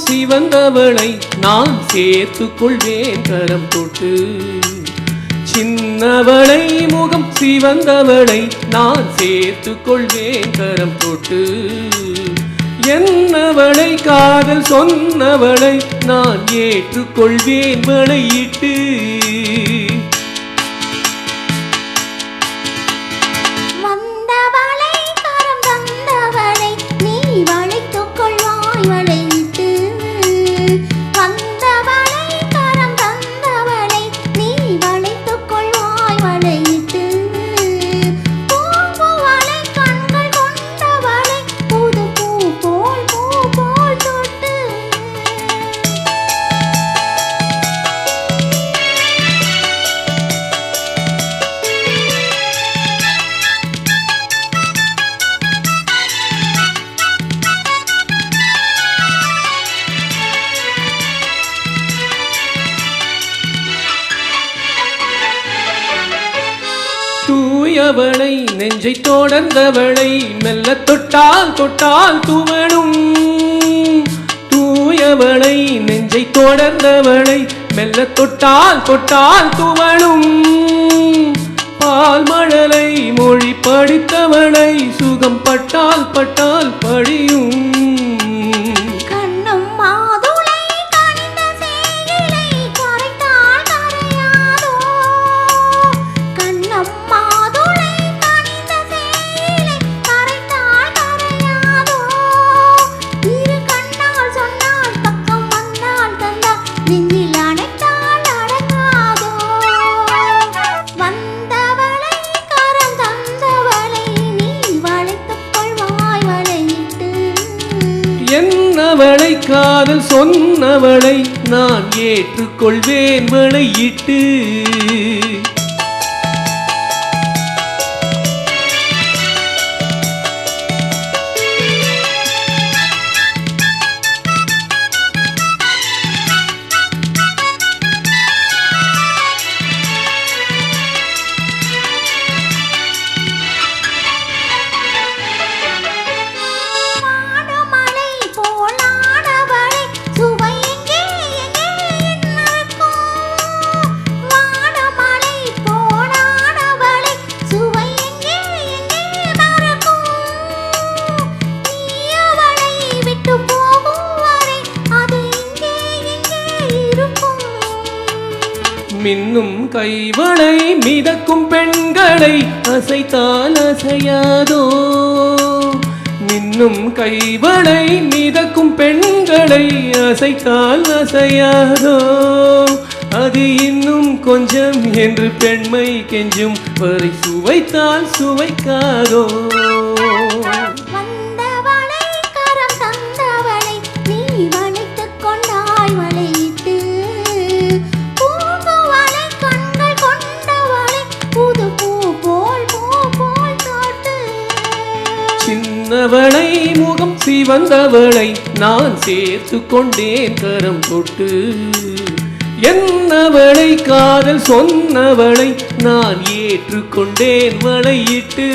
சிவந்தவளை நான் சேர்த்துக் கொள்வேன் கரம் தொட்டு. சின்னவளை முகம் சிவந்தவளை நான் சேர்த்துக் கொள்வேன் கரம் தொட்டு. என்னவளை காதல் சொன்னவளை நான் ஏற்றுக்கொள்வேன் வளையிட்டு. தூயவளை நெஞ்சை தொடர்ந்தவளை மெல்ல தொட்டால் தொட்டால் துவளும். தூயவளை நெஞ்சை தொடர்ந்தவளை மெல்ல தொட்டால் தொட்டால் துவளும். பால் மழலை மொழி படித்தவளை சுகம் பட்டால் பட்டால் படியும். என்னவளை காதல் சொன்னவளை நான் ஏற்றுக்கொள்வேன் வளையிட்டு. மின்னும் கைவளை மிதக்கும் பெண்களை அசைத்தால் அசையாதோ. மின்னும் கைவளை மிதக்கும் பெண்களை அசைத்தால் அசையாதோ. அது இன்னும் கொஞ்சம் என்று பெண்மை கெஞ்சும் வரை சுவைத்தால் சுவைக்காதோ. சின்னவளை முகம் சிவந்தவளை நான் சேர்த்துக் கொண்டேன் கரம் தொட்டு. என்னவளை காதல் சொன்னவளை நான் ஏற்றுக்கொண்டேன் வளையிட்டு.